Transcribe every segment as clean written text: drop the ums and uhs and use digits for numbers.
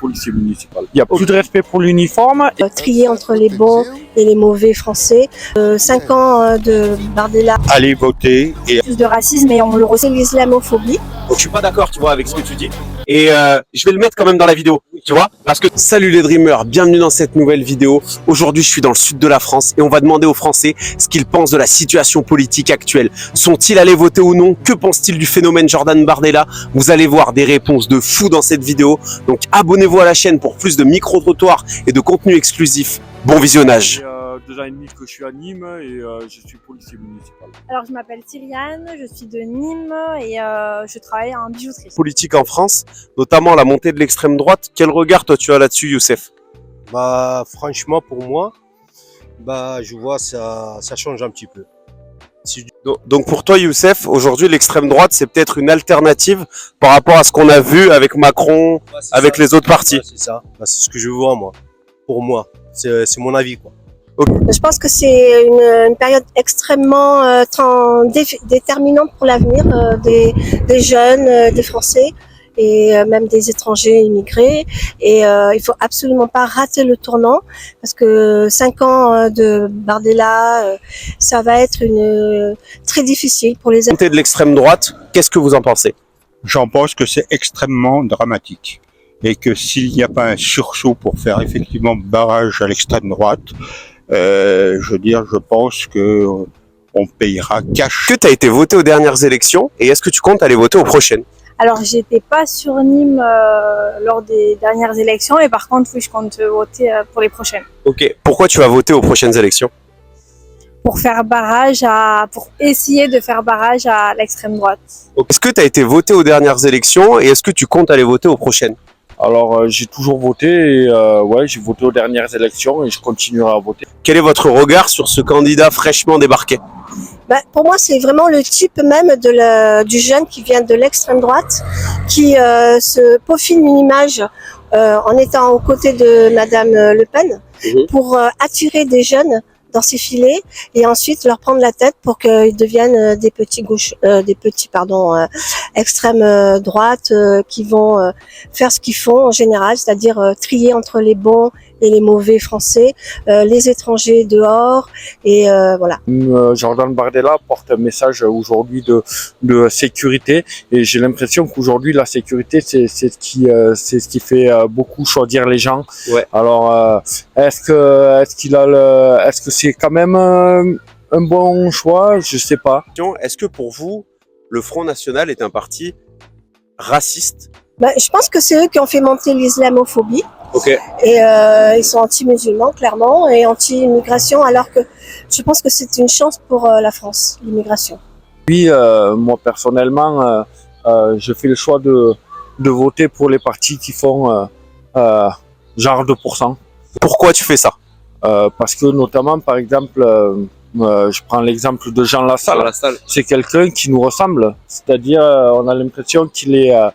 policier municipal. Il n'y a plus de respect pour l'uniforme. Trier entre les bons et les mauvais français. 5 ans de Bardella. Aller voter et Plus de racisme et on le ressent, l'islamophobie. Donc je suis pas d'accord, tu vois, avec ce que tu dis. Et je vais le mettre quand même dans la vidéo, tu vois, parce que... Salut les Dreamers, bienvenue dans cette nouvelle vidéo. Aujourd'hui, je suis dans le sud de la France et on va demander aux Français ce qu'ils pensent de la situation politique actuelle. Sont-ils allés voter ou non? Que pensent-ils du phénomène Jordan Bardella? Vous allez voir des réponses de fous dans cette vidéo. Donc abonnez-vous à la chaîne pour plus de micro-trottoirs et de contenu exclusif. Bon visionnage. 2 ans et demi que je suis à Nîmes et je suis policier municipal. Alors je m'appelle Cyriane, je suis de Nîmes et je travaille en bijouterie. Politique en France, notamment la montée de l'extrême droite. Quel regard toi tu as là-dessus, Youssef? bah franchement pour moi, je vois ça change un petit peu. Donc pour toi, Youssef, aujourd'hui l'extrême droite c'est peut-être une alternative par rapport à ce qu'on a vu avec Macron, avec les autres partis. Ouais, c'est ça, c'est ce que je vois moi. Pour moi, c'est mon avis quoi. Je pense que c'est une période extrêmement déterminante pour l'avenir des jeunes, des Français et même des étrangers immigrés. Et il faut absolument pas rater le tournant parce que 5 ans de Bardella, ça va être très difficile pour les... Montée de l'extrême droite, qu'est-ce que vous en pensez? J'en pense que c'est extrêmement dramatique et que s'il n'y a pas un sursaut pour faire effectivement barrage à l'extrême droite, je pense que on payera cash. Que tu as été voté aux dernières élections et est-ce que tu comptes aller voter aux prochaines? Alors j'étais pas sur Nîmes lors des dernières élections et par contre oui je compte voter pour les prochaines. Ok. Pourquoi tu vas voter aux prochaines élections? Pour essayer de faire barrage à l'extrême droite. Est-ce que tu as été voté aux dernières élections et est-ce que tu comptes aller voter aux prochaines? Alors j'ai toujours voté et j'ai voté aux dernières élections et je continuerai à voter. Quel est votre regard sur ce candidat fraîchement débarqué? Pour moi, c'est vraiment le type même du jeune qui vient de l'extrême droite, qui se peaufine une image en étant aux côtés de Madame Le Pen pour attirer des jeunes dans ses filets et ensuite leur prendre la tête pour qu'ils deviennent des petits extrême droite qui vont faire ce qu'ils font en général, c'est-à-dire trier entre les bons et les mauvais français, les étrangers dehors et voilà. Jordan Bardella porte un message aujourd'hui de sécurité et j'ai l'impression qu'aujourd'hui la sécurité c'est ce qui fait beaucoup choisir les gens. Ouais. Alors est-ce que c'est quand même un bon choix? Je sais pas. Est-ce que pour vous, le Front National est un parti raciste? Je pense que c'est eux qui ont fait monter l'islamophobie. Ok. Et ils sont anti-musulmans clairement et anti-immigration alors que je pense que c'est une chance pour la France, l'immigration. Oui, moi personnellement, je fais le choix de voter pour les partis qui font genre 2%. Pourquoi tu fais ça? Parce que notamment, par exemple, je prends l'exemple de Jean Lassalle. C'est quelqu'un qui nous ressemble, c'est-à-dire on a l'impression qu'il a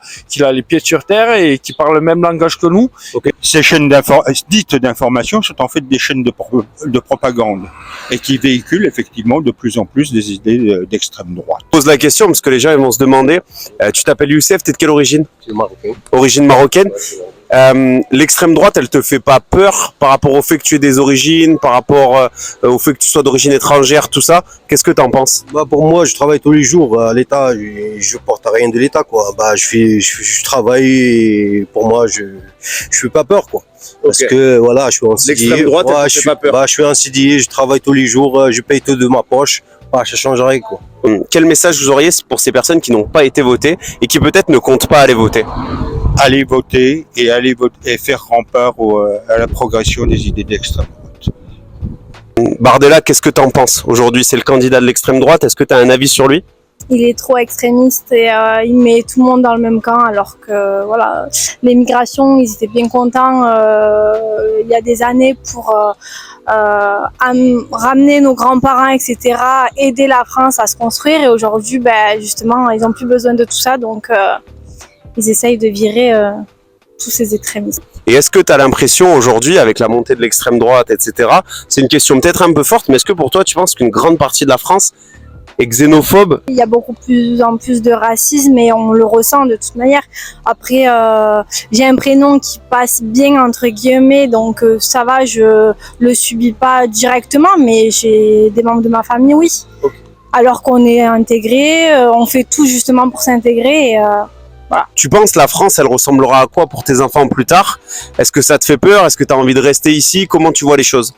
les pieds sur terre et qu'il parle le même langage que nous. Okay. Ces chaînes dites d'information sont en fait des chaînes de propagande et qui véhiculent effectivement de plus en plus des idées d'extrême droite. Je pose la question parce que les gens ils vont se demander, tu t'appelles Youssef, t'es de quelle origine? C'est marocain. Origine marocaine. L'extrême droite, elle te fait pas peur par rapport au fait que tu aies des origines, par rapport au fait que tu sois d'origine étrangère, tout ça? Qu'est-ce que t'en penses? Pour moi, je travaille tous les jours à l'État. Je porte rien de l'État, quoi. Je travaille. Et pour moi, je fais pas peur, quoi. Parce que voilà, je suis en CDI. L'extrême droite, elle te fait pas peur. Je suis en CDI, je travaille tous les jours, je paye tout de ma poche. Ça change rien, quoi. Quel message vous auriez pour ces personnes qui n'ont pas été votées et qui peut-être ne comptent pas aller voter? Aller voter et faire rempart à la progression des idées d'extrême droite. Bardella, qu'est-ce que tu en penses aujourd'hui? C'est le candidat de l'extrême droite. Est-ce que tu as un avis sur lui? Il est trop extrémiste et il met tout le monde dans le même camp alors que voilà, l'immigration, ils étaient bien contents il y a des années pour ramener nos grands-parents, etc., aider la France à se construire et aujourd'hui, justement, ils n'ont plus besoin de tout ça donc ils essayent de virer tous ces extrémistes. Et est-ce que tu as l'impression aujourd'hui, avec la montée de l'extrême droite, etc., c'est une question peut-être un peu forte, mais est-ce que pour toi, tu penses qu'une grande partie de la France et xénophobe. Il y a beaucoup plus en plus de racisme et on le ressent de toute manière. Après, j'ai un prénom qui passe bien entre guillemets, donc ça va, je le subis pas directement, mais j'ai des membres de ma famille, oui. Okay. Alors qu'on est intégré, on fait tout justement pour s'intégrer. Et, voilà. Tu penses la France, elle ressemblera à quoi pour tes enfants plus tard? Est-ce que ça te fait peur? Est-ce que tu as envie de rester ici? Comment tu vois les choses?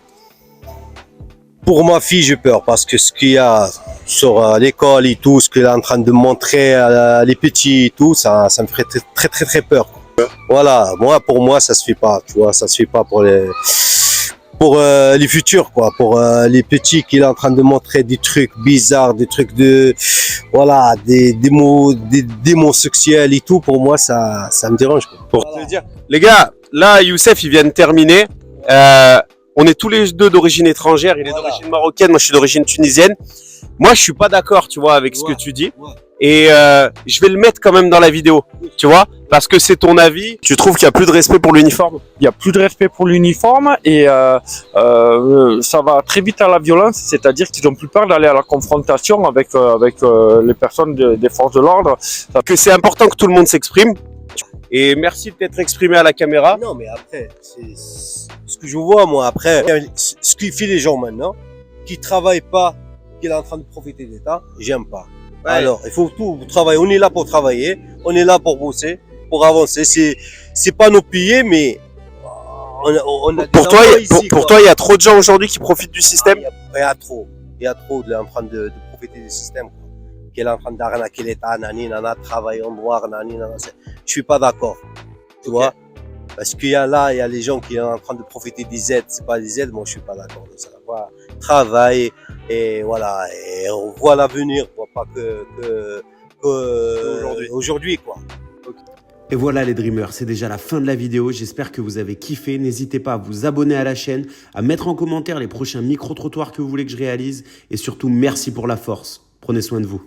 Pour ma fille, j'ai peur parce que ce qu'il y a sur l'école et tout, ce qu'elle est en train de montrer à les petits et tout, ça me ferait très peur. Voilà, pour moi, ça se fait pas, tu vois, ça se fait pas pour les futurs, quoi, pour les petits qu'il est en train de montrer des trucs bizarres, des trucs de, voilà, des mots sexuels et tout. Pour moi, ça me dérange, quoi. Pour te dire, les gars, là, Youssef, il vient de terminer. On est tous les deux d'origine étrangère. Il est d'origine marocaine, moi je suis d'origine tunisienne. Moi, je suis pas d'accord, tu vois, avec ce que tu dis. Et je vais le mettre quand même dans la vidéo, tu vois, parce que c'est ton avis. Tu trouves qu'il y a plus de respect pour l'uniforme? Il y a plus de respect pour l'uniforme et ça va très vite à la violence, c'est-à-dire qu'ils ont plus peur d'aller à la confrontation avec les personnes des forces de l'ordre. Que c'est important que tout le monde s'exprime. Et merci de t'être exprimé à la caméra. Non, mais après, c'est ce que je vois, moi, après, ce qui fait les gens maintenant, qui travaillent pas, qui est en train de profiter de l'État, j'aime pas. Ouais. Alors, il faut tout travailler. On est là pour travailler, on est là pour bosser, pour avancer. C'est pas nos piliers, mais on a pour toi, il y a trop de gens aujourd'hui qui profitent du système. Il y a trop en train de profiter du système. Qui est en train d'arnaquer l'État, nana, travailler en noir, nana. Je suis pas d'accord, tu vois. Parce qu'il y a les gens qui sont en train de profiter des aides, c'est pas des aides, moi je suis pas d'accord de ça. Voilà. Travail et voilà, et on voit l'avenir, pas que aujourd'hui, quoi. Et voilà les Dreamers, c'est déjà la fin de la vidéo, j'espère que vous avez kiffé, n'hésitez pas à vous abonner à la chaîne, à mettre en commentaire les prochains micro-trottoirs que vous voulez que je réalise, et surtout merci pour la force, prenez soin de vous.